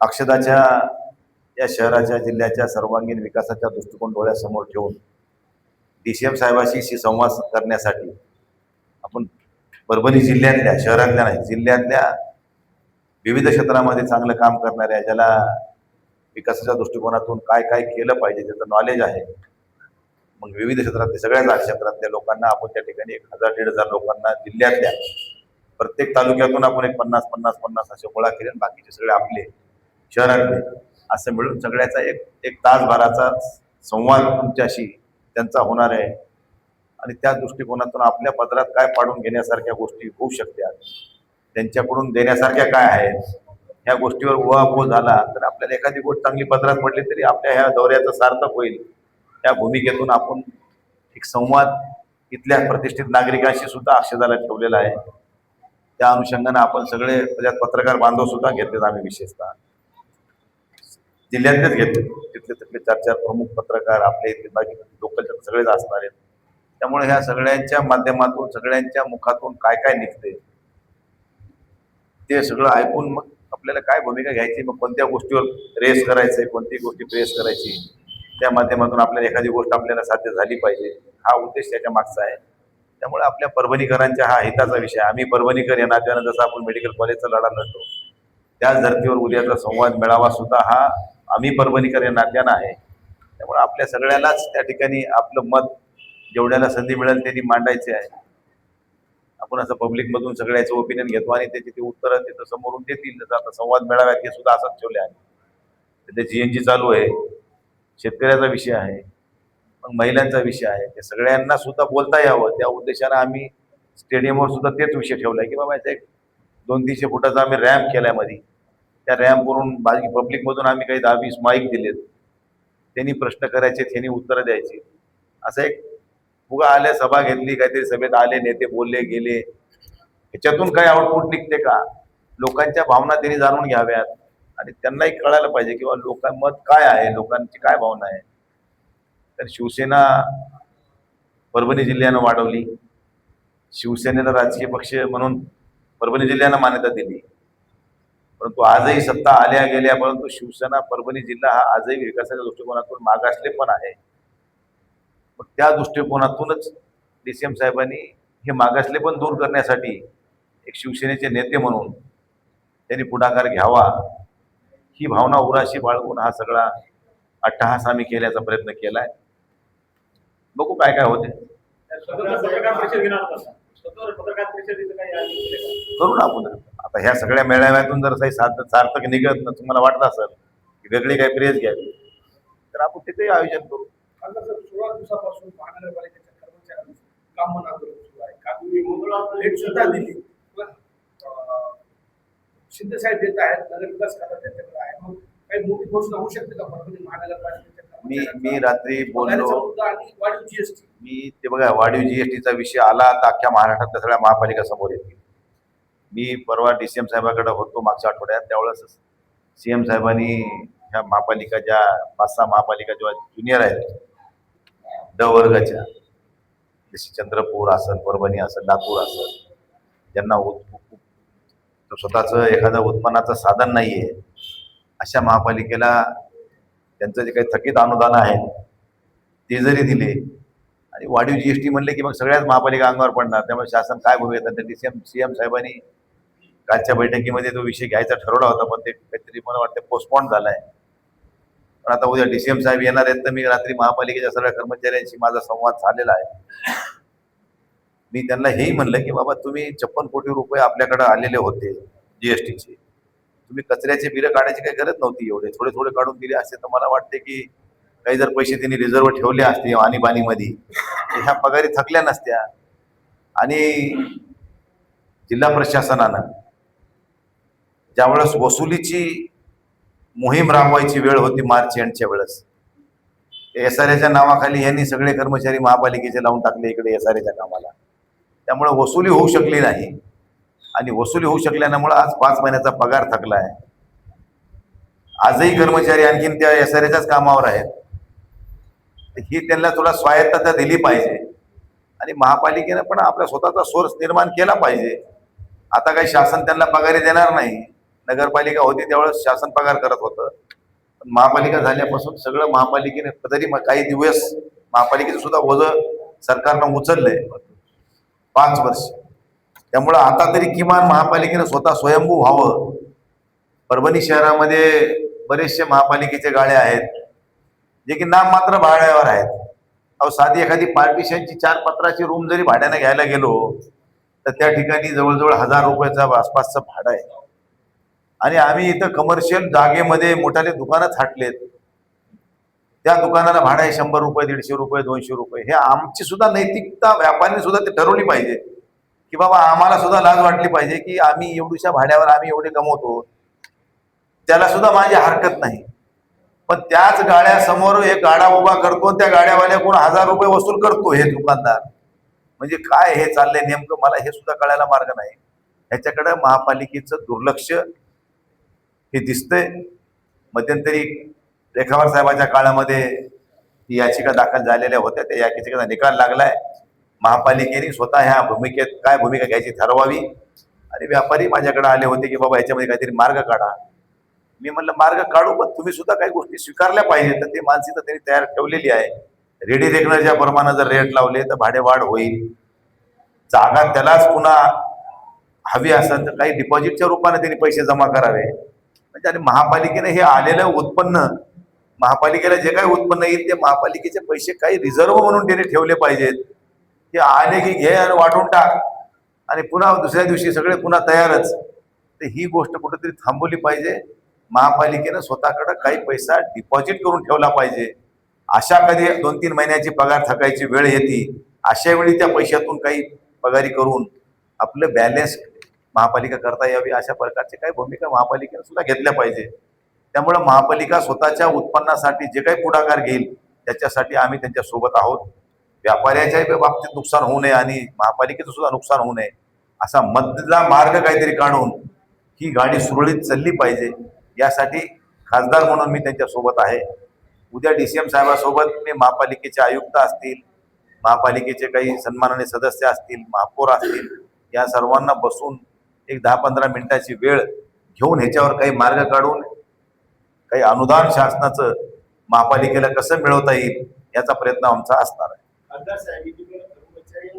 अक्षदाच्या या शहराच्या जिल्ह्याच्या सर्वांगीण विकासाचा दृष्टिकोन डोळ्यासमोर ठेवून DCM साहेबांशी संवाद करण्यासाठी आपण परभणी जिल्ह्यातल्या, शहरातल्या नाही, जिल्ह्यातल्या विविध क्षेत्रामध्ये चांगलं काम करणाऱ्या, ज्याला विकासाच्या दृष्टिकोनातून काय काय केलं पाहिजे त्याचं नॉलेज आहे, मग विविध क्षेत्रातल्या सगळ्या क्षेत्रातल्या लोकांना आपण त्या ठिकाणी 1000-1500 लोकांना जिल्ह्यातल्या प्रत्येक तालुक्यातून आपण एक 50-50-50 असे गोळा केले, बाकीचे सगळे आपले शहरातले असं मिळून सगळ्याचा एक तासभराचा संवाद तुमच्याशी त्यांचा होणार आहे आणि त्या दृष्टिकोनातून आपल्या पदरात काय पाडून घेण्यासारख्या गोष्टी होऊ शकतात, त्यांच्याकडून देण्यासारख्या काय आहेत, ह्या गोष्टीवर उहापोह झाला तर आपल्याला एखादी गोष्ट चांगली पदरात पडली तरी आपल्या ह्या दौऱ्याचं सार्थक होईल. त्या भूमिकेतून आपण एक संवाद इथल्या प्रतिष्ठित नागरिकांशी सुद्धा अक्षदाला ठेवलेला आहे. त्या अनुषंगाने आपण सगळे त्याच्यात पत्रकार बांधव सुद्धा घेतलेत. आम्ही विशेषतः जिल्ह्यातलेच घेतले, तिथले 4-4 प्रमुख पत्रकार आपले इथले, बाकी लोकलचे सगळेच असणार आहेत. त्यामुळे ह्या सगळ्यांच्या माध्यमातून, सगळ्यांच्या मुखातून काय काय निघते ते सगळं ऐकून मग आपल्याला काय भूमिका घ्यायची, मग कोणत्या गोष्टीवर रेस करायचंय, कोणती गोष्टी प्रेस करायची, त्या माध्यमातून आपल्याला एखादी गोष्ट आपल्याला साध्य झाली पाहिजे, हा उद्देश त्याच्या मागचा आहे. त्यामुळे आपल्या परभणीकरांच्या हा हिताचा विषय. आम्ही परभणीकर या नात्यानं जसं आपण मेडिकल कॉलेजचा लढा लढतो, त्याच धर्तीवर उद्याचा संवाद मेळावा सुद्धा हा आम्ही परभणीकर या नात्यानं आहे. त्यामुळे आपल्या सगळ्यालाच त्या ठिकाणी आपलं मत जेवढ्याला संधी मिळेल त्यांनी मांडायचे आहे. आपण असं पब्लिकमधून सगळ्याचं ओपिनियन घेतो आणि त्याची ते उत्तरं तिथं समोरून देतील. जसं आता संवाद मेळाव्यात ते सुद्धा असंच ठेवले आहे. तिथे GNG चालू आहे, शेतकऱ्याचा विषय आहे, मग महिलांचा विषय आहे, ते सगळ्यांना सुद्धा बोलता यावं त्या उद्देशानं आम्ही स्टेडियमवर सुद्धा तेच विषय ठेवला आहे की बाबा एक 200-300 फुटाचा आम्ही रॅम्प केलाय मध्ये. त्या रॅम्पवरून बाकी पब्लिकमधून आम्ही काही 10-20 माईक दिलेत, त्यांनी प्रश्न करायचे, त्यांनी उत्तरं द्यायची. असं एक उगा आल्या, सभा घेतली, काहीतरी सभेत आले नेते, बोलले गेले, ह्याच्यातून काय आउटपुट निघते का, लोकांच्या भावना त्यांनी जाणून घ्याव्यात आणि त्यांनाही कळायला पाहिजे किंवा मत काय आहे, लोकांची काय भावना आहे. तर शिवसेना परभणी जिल्ह्यानं वाढवली, शिवसेनेला राजकीय पक्ष म्हणून परभणी जिल्ह्यानं मान्यता दिली, परंतु आजही सत्ता आल्या गेल्या, परंतु शिवसेना परभणी जिल्हा हा आजही विकासाच्या दृष्टिकोनातून मागासले पण आहे. मग त्या दृष्टिकोनातूनच DCM साहेबांनी हे मागासले पण दूर करण्यासाठी एक शिवसेनेचे नेते म्हणून त्यांनी पुढाकार घ्यावा, ही भावना उराशी बाळगून हा सगळा अट्टहास आम्ही केल्याचा प्रयत्न केलाय. बघू काय काय होते. करू ना आपण. आता ह्या सगळ्या मेळाव्यातून जर काही सार्थक निघत ना तुम्हाला वाटत असेल की वेगळी काही प्रेस घ्यावी तर आपण तिथेही आयोजन करू. 16 दिवसापासून महानगरपालिकेच्या कर्मचाऱ्यांचं काम आंदोलन सुरू आहे. काल भेट सुद्धा दिली, शिंदे साहेब देत आहेत, नगरविकास खाता त्यांच्याकडे आहे. मग काही मोठी घोषणा होऊ शकते का परभणी महानगरपालिकेच्या? मी रात्री बोललो आणि वाढीव GST, मी ते बघा, वाढीव GSTचा विषय आला तर अख्ख्या महाराष्ट्रातल्या सगळ्या महापालिका समोर येतील. मी परवा DCM साहेबांकडे होतो मागच्या आठवड्यात, त्यावेळेस CM साहेबांनी ह्या महापालिका ज्या 5-6 महापालिका जेव्हा ज्युनियर आहेत ड वर्गाच्या, जशी चंद्रपूर असेल, परभणी असेल, नागपूर असेल, ज्यांना स्वतःचं एखादं उत्पन्नाचं साधन नाही आहे, अशा महापालिकेला त्यांचं जे काही थकीत अनुदान आहेत ते जरी दिले आणि वाढीव GST म्हणले की मग सगळ्याच महापालिका अंगावर पडणार. त्यामुळे शासन काय भूमिका, CM साहेबांनी कालच्या बैठकीमध्ये तो विषय घ्यायचा ठरवला होता, पण ते काहीतरी मला वाटतं पोस्टपोन झालाय. पण आता उद्या DCM साहेब येणार आहेत तर मी रात्री महापालिकेच्या सगळ्या कर्मचाऱ्यांशी माझा संवाद झालेला आहे. मी त्यांना हेही म्हणलं की बाबा तुम्ही 56 कोटी रुपये आपल्याकडे आलेले होते GSTचे, तुम्ही कचऱ्याचे बिलं काढायची काही गरज नव्हती, एवढे थोडे थोडे काढून दिले असते तर मला वाटते की काही जर पैसे त्यांनी रिझर्व्ह ठेवले असते आणीबाणीमध्ये ह्या पगारी थकल्या नसत्या. आणि जिल्हा प्रशासनानं ज्यावेळेस वसुलीची मोहीम राबवायची वेळ होती मार्च एंडच्या वेळेस, SRAच्या नावाखाली यांनी सगळे कर्मचारी महापालिकेचे लावून टाकले इकडे SRAच्या कामाला. त्यामुळे वसुली होऊ शकली नाही आणि वसुली होऊ शकल्यामुळे आज 5 महिन्याचा पगार थकला आहे. आजही कर्मचारी आणखीन त्या SRAच्याच कामावर आहेत. ही त्यांना थोडा स्वायत्तता दिली पाहिजे आणि महापालिकेनं पण आपला स्वतःचा सोर्स निर्माण केला पाहिजे. आता काही शासन त्यांना पगारी देणार नाही, नगरपालिका होती त्यावेळेस शासन पगार करत होतं. पण महापालिका झाल्यापासून सगळं महापालिकेने तरी काही दिवस महापालिकेचं सुद्धा ओझं सरकारनं उचललंय 5 वर्ष. त्यामुळं आता तरी किमान महापालिकेनं स्वतः स्वयंभू व्हावं. परभणी शहरामध्ये बरेचसे महापालिकेचे गाळे आहेत जे की नाममात्र भाड्यावर आहेत. अहो साधी एखादी पार्टिशनची 4 पत्राची रूम जरी भाड्याने घ्यायला गेलो तर त्या ठिकाणी जवळजवळ 1000 रुपयाचा आसपासचं भाडं आहे. आणि आम्ही इथं कमर्शियल जागेमध्ये मोठाले दुकानं थाटलेत, त्या दुकानाला भाडं आहे 100 रुपये, 150 रुपये, 200 रुपये. हे आमची सुद्धा नैतिकता व्यापाऱ्यांनी सुद्धा ते ठरवली पाहिजे की बाबा आम्हाला सुद्धा लाज वाटली पाहिजे की आम्ही एवढ्याशा भाड्यावर आम्ही एवढे कमवतो, त्याला सुद्धा माझी हरकत नाही. पण त्याच गाड्यासमोर एक गाडा उभा करतो, त्या गाड्यावाल्याकडून 1000 रुपये वसूल करतो हे दुकानदार. म्हणजे काय हे चाललंय नेमकं, मला हे सुद्धा कळायला मार्ग नाही. ह्याच्याकडे महापालिकेचं दुर्लक्ष हे दिसतंय. मध्यंतरी रेखावार साहेबाच्या काळामध्ये ही याचिका दाखल झालेल्या होत्या, त्या याचिकेचा निकाल लागलाय. महापालिकेने स्वतः ह्या भूमिकेत काय भूमिका घ्यायची ठरवावी. आणि व्यापारी माझ्याकडे आले होते की बाबा ह्याच्यामध्ये काहीतरी मार्ग काढा. मी म्हणलं मार्ग काढू, पण तुम्ही सुद्धा काही गोष्टी स्वीकारल्या पाहिजे. तर ते मानसिकता त्यांनी तयार ठेवलेली आहे. रेडी रेकनरच्या प्रमाणे जर रेट लावले तर भाडेवाढ होईल. जागा त्यालाच पुन्हा हवी असेल तर काही डिपॉझिटच्या रूपाने त्यांनी पैसे जमा करावे. म्हणजे आणि महापालिकेने हे आलेलं उत्पन्न, महापालिकेला जे काही उत्पन्न येईल ते महापालिकेचे पैसे काही रिझर्व्ह म्हणून त्यांनी ठेवले पाहिजेत. ते आले की घे आणि वाटून टाक आणि पुन्हा दुसऱ्या दिवशी सगळे पुन्हा तयारच. तर ही गोष्ट कुठेतरी थांबवली पाहिजे. महापालिकेनं स्वतःकडे काही पैसा डिपॉझिट करून ठेवला पाहिजे. अशा कधी 2-3 महिन्याची पगार थकायची वेळ येते, अशा वेळी त्या पैशातून काही पगारी करून आपलं बॅलन्स महापालिका करता यावी, अशा प्रकारची काही भूमिका महापालिकेने सुद्धा घेतल्या पाहिजे. त्यामुळं महापालिका स्वतःच्या उत्पन्नासाठी जे काही पुढाकार घेईल त्याच्यासाठी आम्ही त्यांच्या सोबत आहोत. व्यापाऱ्याच्याही बाबतीत नुकसान होऊ नये आणि महापालिकेचं सुद्धा नुकसान होऊ नये असा मधला मार्ग काहीतरी काढून ही गाडी सुरळीत चालली पाहिजे. यासाठी खासदार म्हणून मी त्यांच्या सोबत आहे. उद्या DCM साहेबासोबत मी महापालिकेचे आयुक्त असतील, महापालिकेचे काही सन्माननीय सदस्य असतील, महापौर असतील, या सर्वांना बसून एक 10-15 मिनिटाची वेळ घेऊन ह्याच्यावर काही मार्ग काढून काही अनुदान शासनाचं महापालिकेला कसं मिळवता येईल याचा प्रयत्न आमचा असणार आहे. खासदार साहेब